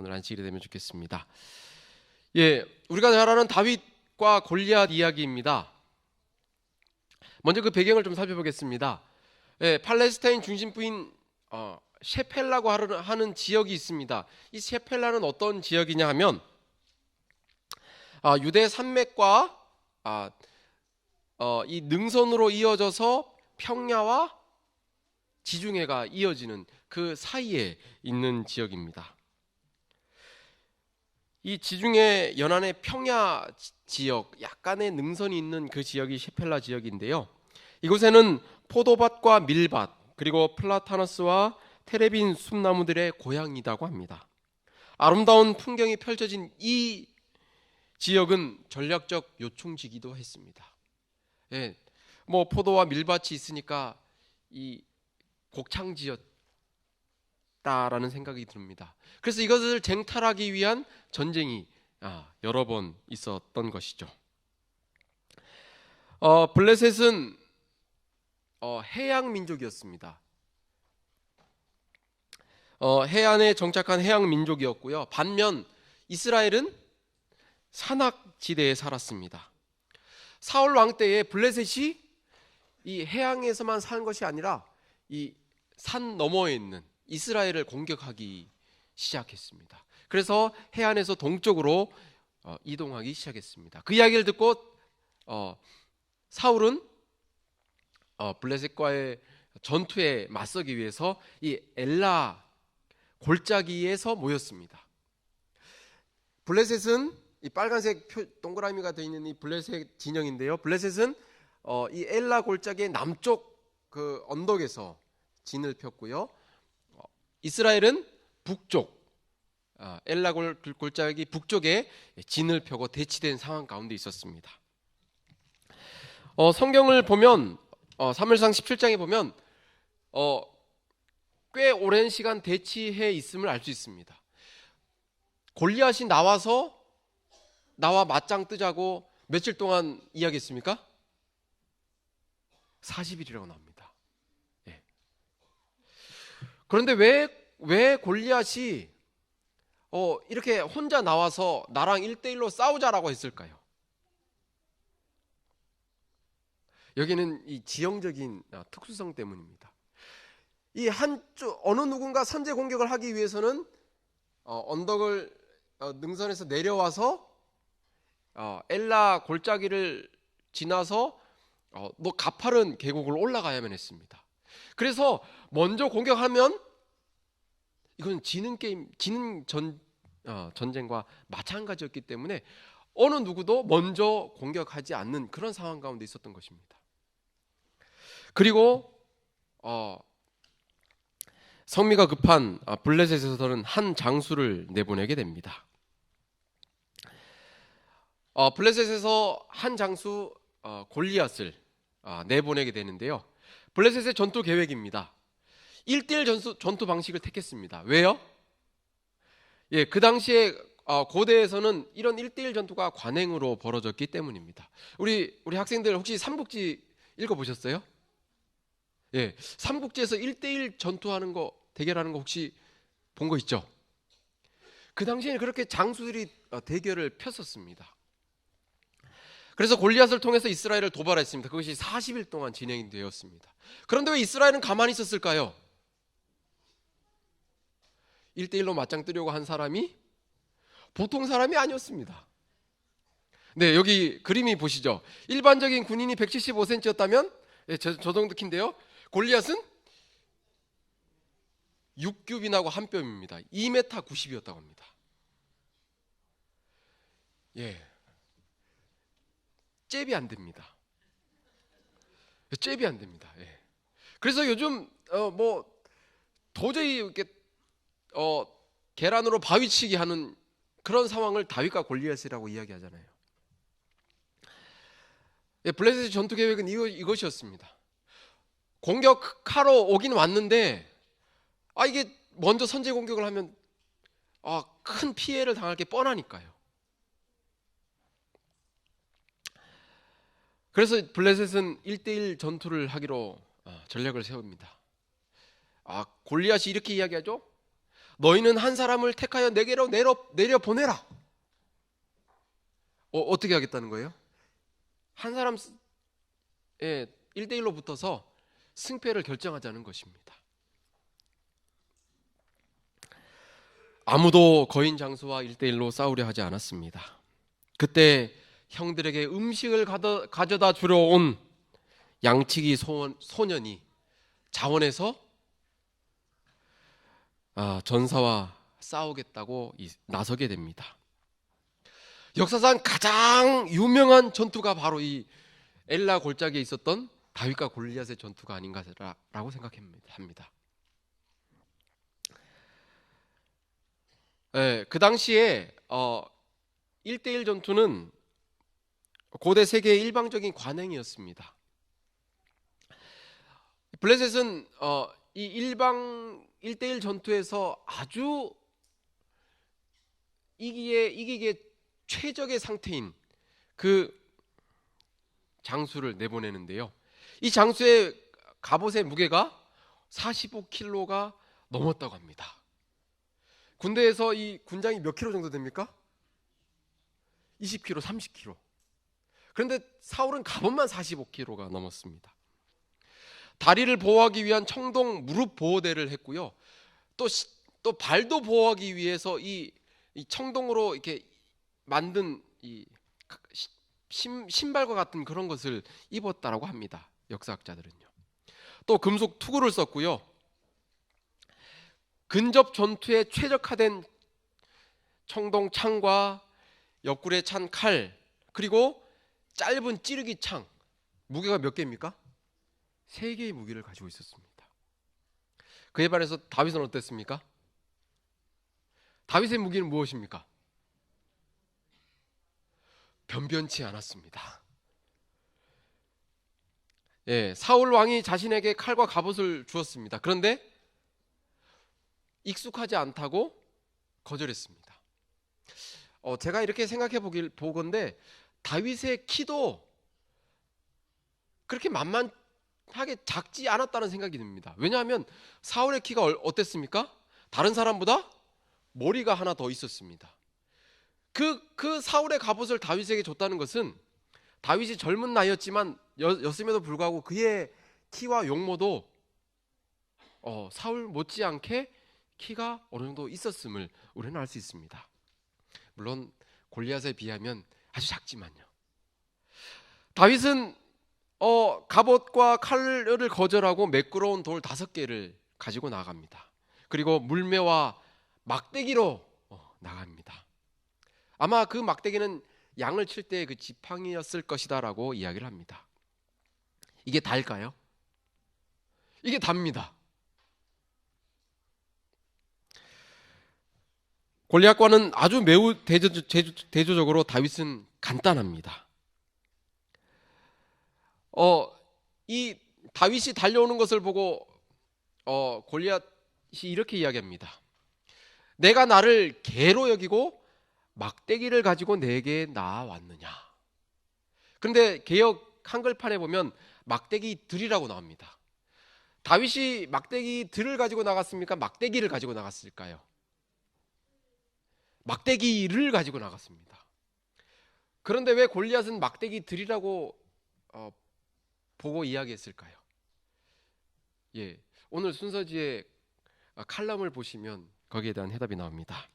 오늘 안식일이 되면 좋겠습니다. 우리가 잘 아는 다윗과 골리앗 이야기입니다. 먼저 그 배경을 좀 살펴보겠습니다. 팔레스타인 중심부인 셰펠라고 하는 지역이 있습니다. 이 셰펠라는 어떤 지역이냐 하면 유대 산맥과 이 능선으로 이어져서 평야와 지중해가 이어지는 그 사이에 있는 지역입니다. 이 지중해 연안의 평야 지역, 약간의 능선이 있는 그 지역이 셰펠라 지역인데요. 이곳에는 포도밭과 밀밭, 그리고 플라타너스와 테레빈 숲나무들의 고향이라고 합니다. 아름다운 풍경이 펼쳐진 이 지역은 전략적 요충지기도 했습니다. 포도와 밀밭이 있으니까 이 곡창지였다라는 생각이 듭니다. 그래서 이것을 쟁탈하기 위한 전쟁이 여러 번 있었던 것이죠. 블레셋은 해양 민족이었습니다. 해안에 정착한 해양 민족이었고요. 반면 이스라엘은 산악지대에 살았습니다. 사울 왕 때에 블레셋이 이 해양에서만 사는 것이 아니라 이 산 너머에 있는 이스라엘을 공격하기 시작했습니다. 그래서 해안에서 동쪽으로 이동하기 시작했습니다. 그 이야기를 듣고 사울은 블레셋과의 전투에 맞서기 위해서 이 엘라 골짜기에서 모였습니다. 블레셋은 이 빨간색 동그라미가 되어 있는 이 블레셋 진영인데요. 블레셋은 이 엘라 골짜기의 남쪽 그 언덕에서 진을 폈고요. 이스라엘은 북쪽 엘라 골짜기 북쪽에 진을 펴고 대치된 상황 가운데 있었습니다. 성경을 보면 사무엘상 17장에 보면 꽤 오랜 시간 대치해 있음을 알 수 있습니다. 골리앗이 나와 맞짱 뜨자고 며칠 동안 이야기했습니까? 40일이라고 나옵니다. 그런데 왜 골리앗이 이렇게 혼자 나와서 나랑 1대1로 싸우자라고 했을까요? 여기는 이 지형적인 특수성 때문입니다. 이 한쪽 어느 누군가 선제 공격을 하기 위해서는 언덕을 능선에서 내려와서 엘라 골짜기를 지나서 가파른 계곡을 올라가야만 했습니다. 그래서 먼저 공격하면 이건 지는 전쟁과 마찬가지였기 때문에 어느 누구도 먼저 공격하지 않는 그런 상황 가운데 있었던 것입니다. 그리고 성미가 급한 블레셋에서는 한 장수를 내보내게 됩니다. 블레셋에서 한 장수 골리앗을 내보내게 되는데요. 블레셋의 전투 계획입니다. 1대1 전투 방식을 택했습니다. 왜요? 그 당시에 고대에서는 이런 1대1 전투가 관행으로 벌어졌기 때문입니다. 우리 학생들 혹시 삼국지 읽어보셨어요? 삼국지에서 1대1 전투하는 거, 대결하는 거 혹시 본 거 있죠? 그 당시에는 그렇게 장수들이 대결을 폈었습니다. 그래서 골리앗을 통해서 이스라엘을 도발했습니다. 그것이 40일 동안 진행이 되었습니다. 그런데 왜 이스라엘은 가만히 있었을까요? 1대1로 맞짱 뜨려고 한 사람이 보통 사람이 아니었습니다. 여기 그림이 보시죠. 일반적인 군인이 175cm였다면 저 정도 키인데요. 골리앗은 6규빗하고 한 뼘입니다. 2m 90이었다고 합니다. 잽이 안 됩니다. 잽이 안 됩니다. 그래서 요즘 도저히 이렇게 계란으로 바위치기 하는 그런 상황을 다윗과 골리앗이라고 이야기하잖아요. 블레셋의 전투 계획은 이것이었습니다. 공격하러 오긴 왔는데 이게 먼저 선제 공격을 하면 큰 피해를 당할 게 뻔하니까요. 그래서 블레셋은 1대1 전투를 하기로 전략을 세웁니다. 골리앗이 이렇게 이야기하죠. 너희는 한 사람을 택하여 내게로 내려 보내라. 어떻게 하겠다는 거예요? 한 사람 1대1로 붙어서 승패를 결정하자는 것입니다. 아무도 거인 장수와 1대1로 싸우려 하지 않았습니다. 그때 형들에게 음식을 가져다 주러 온 양치기 소년이 자원해서 전사와 싸우겠다고 나서게 됩니다. 역사상 가장 유명한 전투가 바로 이 엘라 골짜기에 있었던 다윗과 골리앗의 전투가 아닌가라고 생각합니다. 그 당시에 1대1 전투는 고대 세계의 일방적인 관행이었습니다. 블레셋은 이 일방 1대1 전투에서 아주 이기기에 최적의 상태인 그 장수를 내보내는데요. 이 장수의 갑옷의 무게가 45kg가 넘었다고 합니다. 군대에서 이 군장이 몇 킬로 정도 됩니까? 20kg, 30kg. 그런데 사울은 갑옷만 45kg가 넘었습니다. 다리를 보호하기 위한 청동 무릎 보호대를 했고요. 또 발도 보호하기 위해서 이 청동으로 이렇게 만든 이 신발과 같은 그런 것을 입었다라고 합니다. 역사학자들은요. 또 금속 투구를 썼고요. 근접 전투에 최적화된 청동 창과 옆구리에 찬 칼, 그리고 짧은 찌르기 창, 무게가 몇 개입니까? 3개의 무기를 가지고 있었습니다. 그에 반해서 다윗은 어땠습니까? 다윗의 무기는 무엇입니까? 변변치 않았습니다. 사울 왕이 자신에게 칼과 갑옷을 주었습니다. 그런데 익숙하지 않다고 거절했습니다. 제가 이렇게 생각해 보건데 다윗의 키도 그렇게 만만하게 작지 않았다는 생각이 듭니다. 왜냐하면 사울의 키가 어땠습니까? 다른 사람보다 머리가 하나 더 있었습니다. 그 사울의 갑옷을 다윗에게 줬다는 것은 다윗이 젊은 나이였지만 였음에도 불구하고 그의 키와 용모도 사울 못지않게 키가 어느 정도 있었음을 우리는 알 수 있습니다. 물론 골리앗에 비하면 아주 작지만요. 다윗은 갑옷과 칼을 거절하고 매끄러운 돌 5개를 가지고 나갑니다. 그리고 물매와 막대기로 나갑니다. 아마 그 막대기는 양을 칠 때 그 지팡이였을 것이다라고 이야기를 합니다. 이게 달까요? 이게 답니다. 골리앗과는 아주 매우 대조적으로 다윗은 간단합니다. 이 다윗이 달려오는 것을 보고 골리앗이 이렇게 이야기합니다. 내가 나를 개로 여기고 막대기를 가지고 내게 나왔느냐. 그런데 개역 한글판에 보면 막대기들이라고 나옵니다. 다윗이 막대기들을 가지고 나갔습니까? 막대기를 가지고 나갔을까요? 막대기를 가지고 나갔습니다. 그런데 왜 골리앗은 막대기들이라고 보고 이야기했을까요? 오늘 순서지의 칼럼을 보시면 거기에 대한 해답이 나옵니다.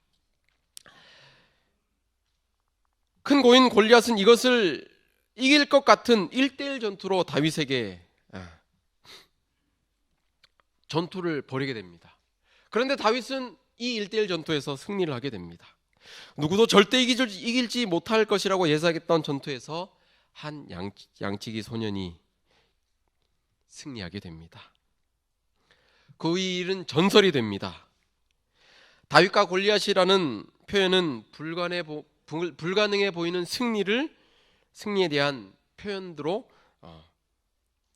큰 고인 골리앗은 이것을 이길 것 같은 1대1 전투로 다윗에게 전투를 벌이게 됩니다. 그런데 다윗은 이 1대1 전투에서 승리를 하게 됩니다. 누구도 절대 이길지 못할 것이라고 예상했던 전투에서 한 양치기 소년이 승리하게 됩니다. 그 일은 전설이 됩니다. 다윗과 골리앗이라는 표현은 불가능해 보이는 승리에 대한 표현으로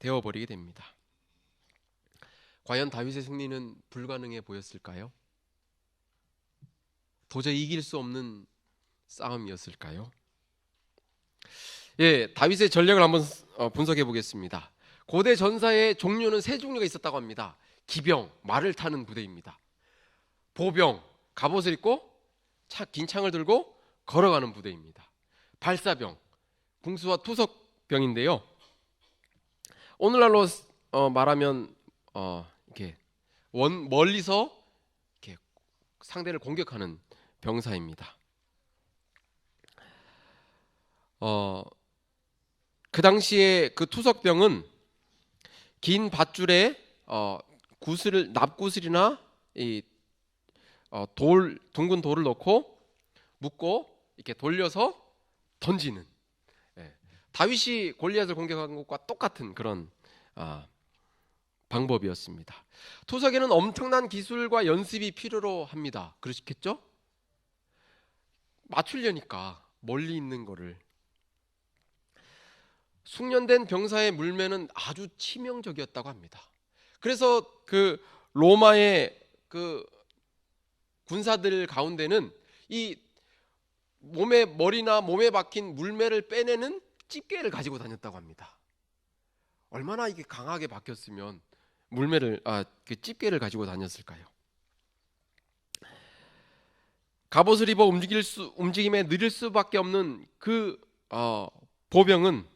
되어버리게 됩니다. 과연 다윗의 승리는 불가능해 보였을까요? 도저히 이길 수 없는 싸움이었을까요? 다윗의 전략을 한번 분석해 보겠습니다. 고대 전사의 종류는 3종류가 있었다고 합니다. 기병, 말을 타는 부대입니다. 보병, 갑옷을 입고 긴 창을 들고 걸어가는 부대입니다. 발사병, 궁수와 투석병인데요. 오늘날로 말하면 이렇게 멀리서 이렇게 상대를 공격하는 병사입니다. 그 당시에 그 투석병은 긴 밧줄에 납구슬이나 둥근 돌을 넣고 묶고 이렇게 돌려서 던지는, 다윗이 골리앗을 공격한 것과 똑같은 그런 방법이었습니다. 투석에는 엄청난 기술과 연습이 필요로 합니다. 그러시겠죠? 맞추려니까 멀리 있는 거를. 숙련된 병사의 물매는 아주 치명적이었다고 합니다. 그래서 그 로마의 그 군사들 가운데는 이 머리나 몸에 박힌 물매를 빼내는 집게를 가지고 다녔다고 합니다. 얼마나 이게 강하게 박혔으면 그 집게를 가지고 다녔을까요? 갑옷을 입어 움직임에 느릴 수밖에 없는 그 보병은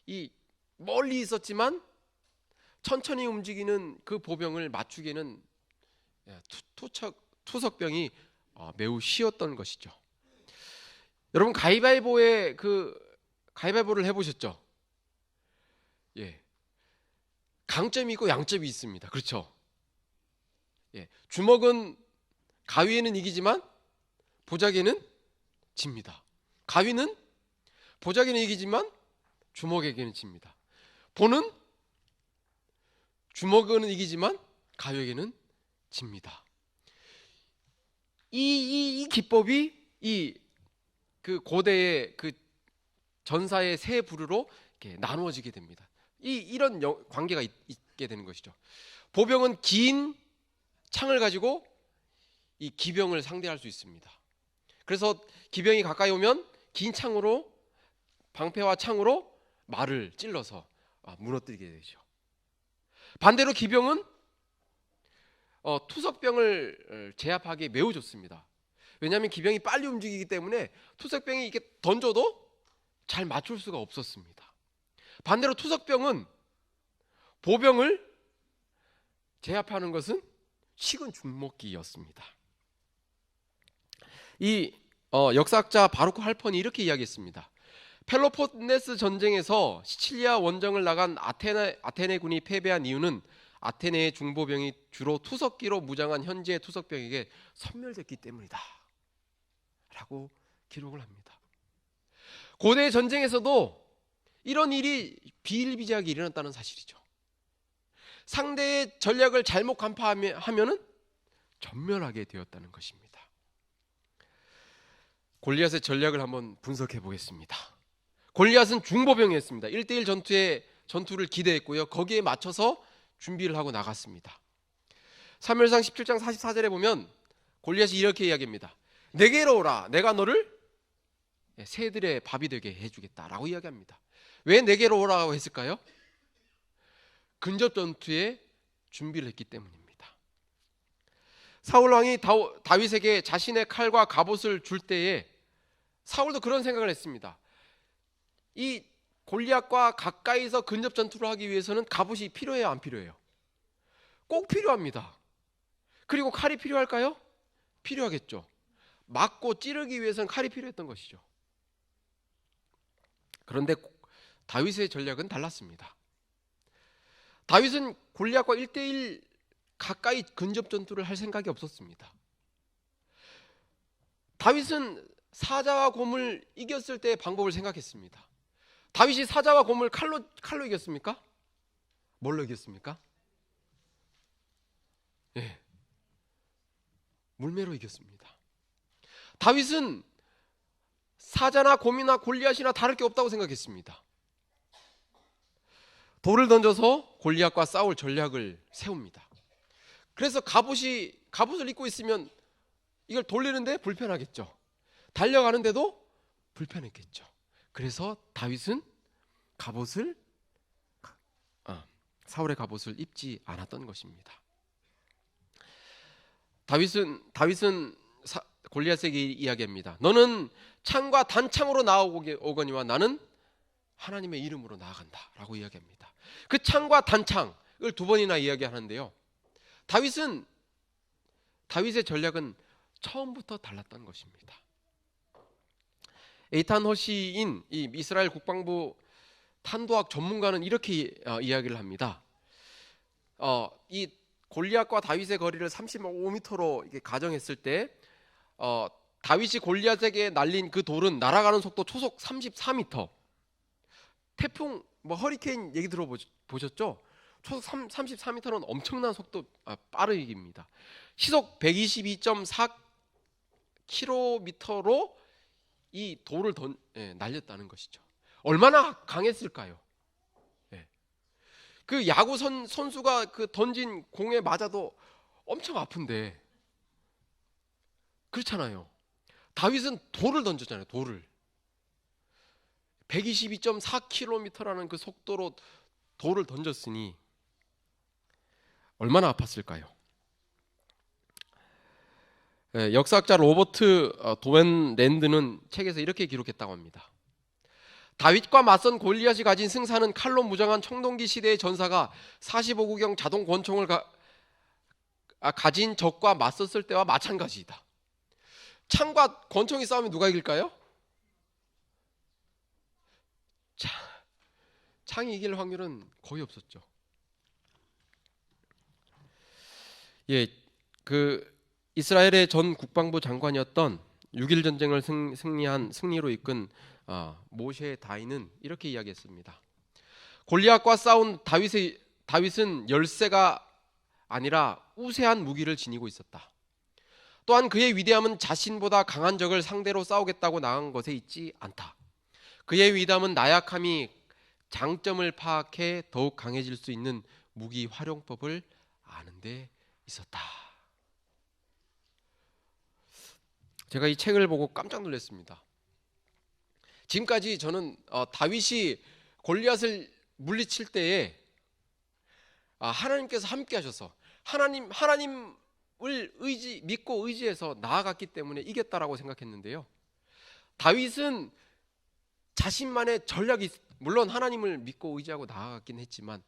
이 멀리 있었지만 천천히 움직이는 그 보병을 맞추기에는 투석병이 매우 쉬웠던 것이죠. 여러분, 가위바위보를 해보셨죠? 예, 강점이 있고 양점이 있습니다. 그렇죠? 예, 주먹은 가위에는 이기지만 보자기에는 집니다. 가위는 보자기는 이기지만 주먹에게는 집니다. 보는 주먹은 이기지만 가위에게는 집니다. 이 기법이 그 고대의 그 전사의 세 부류로 이렇게 나누어지게 됩니다. 이런 관계가 있게 되는 것이죠. 보병은 긴 창을 가지고 이 기병을 상대할 수 있습니다. 그래서 기병이 가까이 오면 긴 창으로, 방패와 창으로 말을 찔러서 무너뜨리게 되죠. 반대로 기병은 투석병을 제압하기 매우 좋습니다. 왜냐하면 기병이 빨리 움직이기 때문에 투석병이 이렇게 던져도 잘 맞출 수가 없었습니다. 반대로 투석병은 보병을 제압하는 것은 식은 죽먹기였습니다. 이 역사학자 바루크 할펀이 이렇게 이야기했습니다. 펠로폰네스 전쟁에서 시칠리아 원정을 나간 아테네군이 패배한 이유는 아테네의 중보병이 주로 투석기로 무장한 현지의 투석병에게 섬멸됐기 때문이다 라고 기록을 합니다. 고대 전쟁에서도 이런 일이 비일비재하게 일어났다는 사실이죠. 상대의 전략을 잘못 간파하면은 전멸하게 되었다는 것입니다. 골리앗의 전략을 한번 분석해 보겠습니다. 골리앗은 중보병이었습니다. 1대1 전투를 기대했고요. 거기에 맞춰서 준비를 하고 나갔습니다. 사무엘상 17장 44절에 보면 골리앗이 이렇게 이야기합니다. 내게로 오라, 내가 너를 새들의 밥이 되게 해주겠다라고 이야기합니다. 왜 내게로 오라고 했을까요? 근접 전투에 준비를 했기 때문입니다. 사울 왕이 다윗에게 자신의 칼과 갑옷을 줄 때에 사울도 그런 생각을 했습니다. 이 골리앗과 가까이서 근접 전투를 하기 위해서는 갑옷이 필요해요, 안 필요해요? 꼭 필요합니다. 그리고 칼이 필요할까요? 필요하겠죠. 맞고 찌르기 위해서는 칼이 필요했던 것이죠. 그런데 다윗의 전략은 달랐습니다. 다윗은 골리앗과 1대1 가까이 근접 전투를 할 생각이 없었습니다. 다윗은 사자와 곰을 이겼을 때의 방법을 생각했습니다. 다윗이 사자와 곰을 칼로 이겼습니까? 뭘로 이겼습니까? 예, 물매로 이겼습니다. 다윗은 사자나 곰이나 골리앗이나 다를 게 없다고 생각했습니다. 돌을 던져서 골리앗과 싸울 전략을 세웁니다. 그래서 갑옷을 입고 있으면 이걸 돌리는데 불편하겠죠. 달려가는데도 불편했겠죠. 그래서 다윗은 사울의 갑옷을 입지 않았던 것입니다. 다윗은 골리앗에게 이야기합니다. 너는 창과 단창으로 나아오거니와 나는 하나님의 이름으로 나아간다 라고 이야기합니다. 그 창과 단창을 두 번이나 이야기하는데요, 다윗의 전략은 처음부터 달랐던 것입니다. 에이탄 허시인 이 이스라엘 국방부 탄도학 전문가는 이렇게 이야기를 합니다. 이 골리앗과 다윗의 거리를 35m로 이렇게 가정했을 때 다윗이 골리앗에게 날린 그 돌은 날아가는 속도 초속 34m. 태풍 허리케인 얘기 들어보셨죠? 초속 34m는 엄청난 속도, 빠르기입니다. 시속 122.4km로 이 돌을 날렸다는 것이죠. 얼마나 강했을까요? 그 야구 선수가 그 던진 공에 맞아도 엄청 아픈데, 그렇잖아요. 다윗은 돌을 던졌잖아요. 돌을 122.4km라는 그 속도로 돌을 던졌으니 얼마나 아팠을까요? 역사학자 로버트 도웬랜드는 책에서 이렇게 기록했다고 합니다. 다윗과 맞선 골리앗이 가진 승사는 칼로 무장한 청동기 시대의 전사가 45구경 자동 권총을 가진 적과 맞섰을 때와 마찬가지이다. 창과 권총이 싸우면 누가 이길까요? 창이 이길 확률은 거의 없었죠. 그 이스라엘의 전 국방부 장관이었던 6.1 전쟁을 승리로 이끈 모셰 다인은 이렇게 이야기했습니다. 골리앗과 싸운 다윗은 열세가 아니라 우세한 무기를 지니고 있었다. 또한 그의 위대함은 자신보다 강한 적을 상대로 싸우겠다고 나간 것에 있지 않다. 그의 위대함은 나약함이 장점을 파악해 더욱 강해질 수 있는 무기 활용법을 아는 데 있었다. 제가 이 책을 보고 깜짝 놀랐습니다. 지금까지 저는 다윗이 골리앗을 물리칠 때에 하나님께서 함께 하셔서 하나님을 믿고 의지해서 나아갔기 때문에 이겼다라고 생각했는데요, 다윗은 자신만의 전략이, 물론 하나님을 믿고 의지하고 나아갔긴 했지만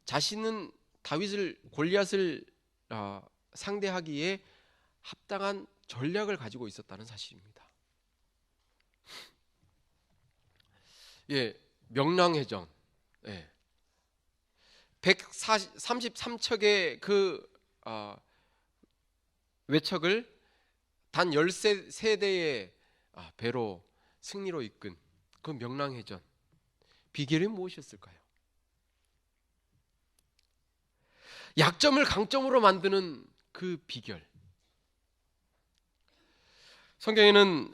자신은 골리앗을 상대하기에 합당한 전략을 가지고 있었다는 사실입니다. 명랑해전, 133척의 그 외척을 단 13대의 배로 승리로 이끈 그 명랑해전, 비결이 무엇이었을까요? 약점을 강점으로 만드는 그 비결. 성경에는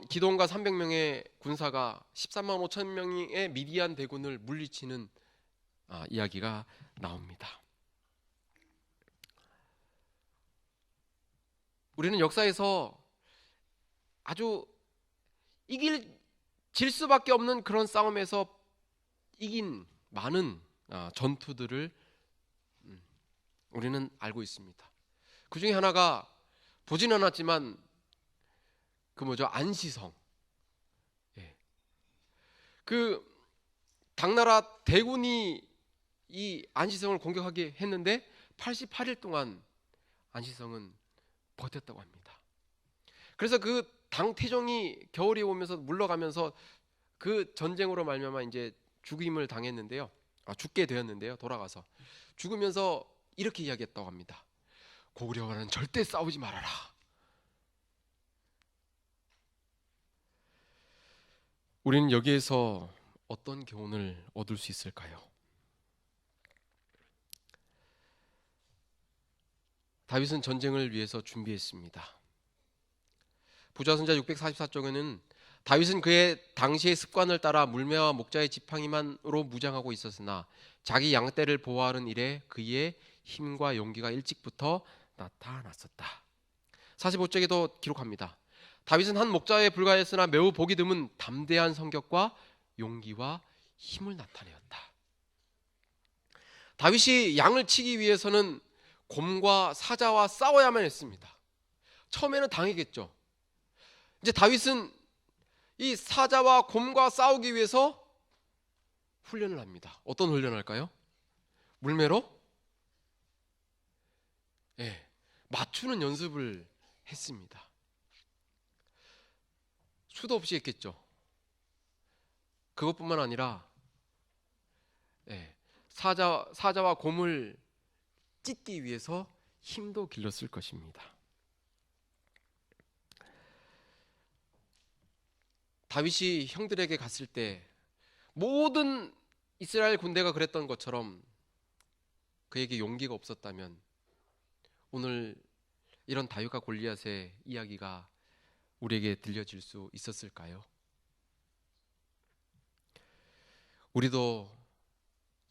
기돈과 300명의 군사가 13만 5천 명의 미디안 대군을 물리치는 이야기가 나옵니다. 우리는 역사에서 아주 질 수밖에 없는 그런 싸움에서 이긴 많은 전투들을 우리는 알고 있습니다. 그 중에 하나가 보진 않았지만 안시성. 그 당나라 대군이 이 안시성을 공격하게 했는데 88일 동안 안시성은 버텼다고 합니다. 그래서 그 당태종이 겨울이 오면서 물러가면서 그 전쟁으로 말미암아 이제 죽임을 당했는데요. 죽게 되었는데요. 돌아가서 죽으면서 이렇게 이야기했다고 합니다. 고구려와는 절대 싸우지 말아라. 우리는 여기에서 어떤 교훈을 얻을 수 있을까요? 다윗은 전쟁을 위해서 준비했습니다. 부자선자 644쪽에는 다윗은 그의 당시의 습관을 따라 물매와 목자의 지팡이만으로 무장하고 있었으나 자기 양떼를 보호하는 일에 그의 힘과 용기가 일찍부터 나타났었다. 45쪽에도 기록합니다. 다윗은 한 목자에 불과했으나 매우 보기 드문 담대한 성격과 용기와 힘을 나타내었다. 다윗이 양을 치기 위해서는 곰과 사자와 싸워야만 했습니다. 처음에는 당했겠죠. 이제 다윗은 이 사자와 곰과 싸우기 위해서 훈련을 합니다. 어떤 훈련을 할까요? 물매로 맞추는 연습을 했습니다. 수도 없이 했겠죠. 그것뿐만 아니라 사자와 곰을 찢기 위해서 힘도 길렀을 것입니다. 다윗이 형들에게 갔을 때 모든 이스라엘 군대가 그랬던 것처럼 그에게 용기가 없었다면 오늘 이런 다윗과 골리앗의 이야기가 우리에게 들려질 수 있었을까요? 우리도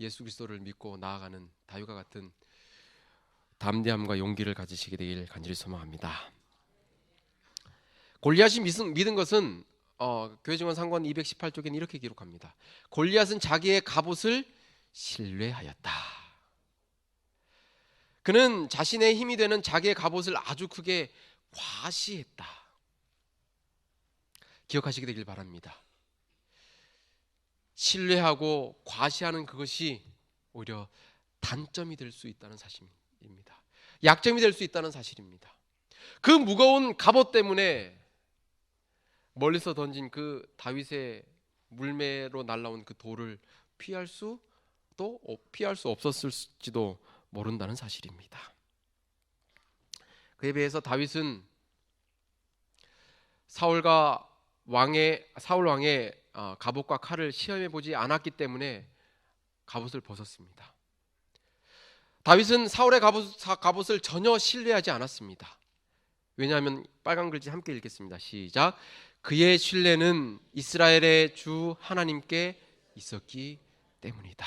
예수 그리스도를 믿고 나아가는 다윗과 같은 담대함과 용기를 가지시게 되길 간절히 소망합니다. 골리앗이 믿은 것은 교회증언 상권 218쪽에는 이렇게 기록합니다. 골리앗은 자기의 갑옷을 신뢰하였다. 그는 자신의 힘이 되는 자기의 갑옷을 아주 크게 과시했다. 기억하시게 되길 바랍니다. 신뢰하고 과시하는 그것이 오히려 단점이 될 수 있다는 사실입니다. 약점이 될 수 있다는 사실입니다. 그 무거운 갑옷 때문에 멀리서 던진 그 다윗의 물매로 날라온 그 돌을 피할 수 없었을지도 모른다는 사실입니다. 그에 비해서 다윗은 사울 왕의 갑옷과 칼을 시험해 보지 않았기 때문에 갑옷을 벗었습니다. 다윗은 사울의 갑옷을 전혀 신뢰하지 않았습니다. 왜냐하면 빨간 글씨 함께 읽겠습니다. 시작. 그의 신뢰는 이스라엘의 주 하나님께 있었기 때문이다.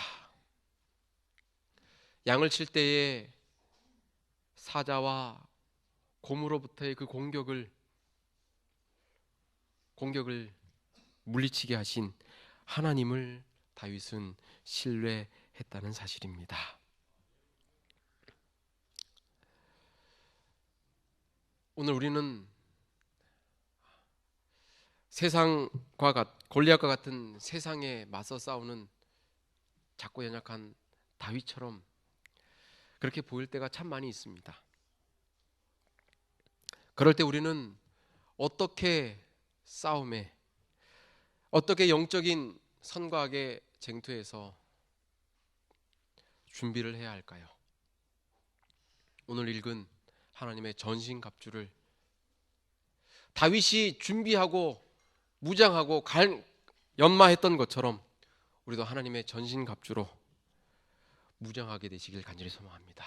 양을 칠 때에 사자와 곰으로부터의 그 공격을 물리치게 하신 하나님을 다윗은 신뢰했다는 사실입니다. 오늘 우리는 골리앗과 같은 세상에 맞서 싸우는 작고 연약한 다윗처럼 그렇게 보일 때가 참 많이 있습니다. 그럴 때 우리는 어떻게 영적인 선과 악의 쟁투에서 준비를 해야 할까요? 오늘 읽은 하나님의 전신갑주를 다윗이 준비하고 무장하고 연마했던 것처럼 우리도 하나님의 전신갑주로 무장하게 되시길 간절히 소망합니다.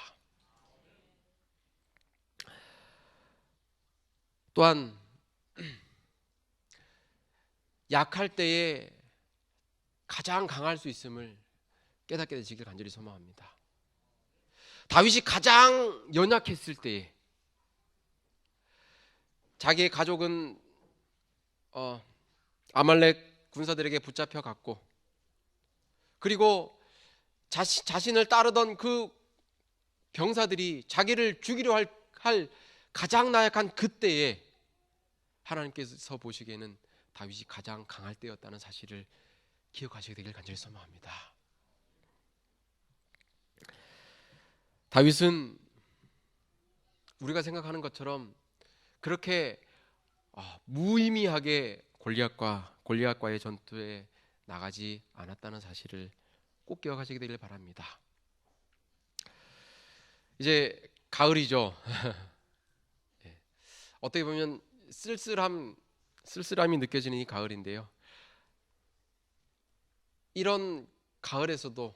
또한 약할 때에 가장 강할 수 있음을 깨닫게 되시길 간절히 소망합니다. 다윗이 가장 연약했을 때에 자기의 가족은 아말렉 군사들에게 붙잡혀 갔고, 그리고 자신을 따르던 그 병사들이 자기를 죽이려 할 가장 나약한 그때에 하나님께서 보시기에는 다윗이 가장 강할 때였다는 사실을 기억하시게 되길 간절히 소망합니다. 다윗은 우리가 생각하는 것처럼 그렇게 무의미하게 골리앗과의 전투에 나가지 않았다는 사실을 꼭 기억하시게 되길 바랍니다. 이제 가을이죠. 어떻게 보면 쓸쓸함이 느껴지는 이 가을인데요. 이런 가을에서도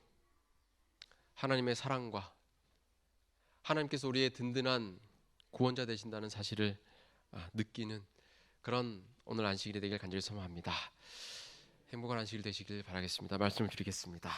하나님의 사랑과 하나님께서 우리의 든든한 구원자 되신다는 사실을 느끼는 그런 오늘 안식일이 되길 간절히 소망합니다. 행복한 안식일 되시길 바라겠습니다. 말씀을 드리겠습니다.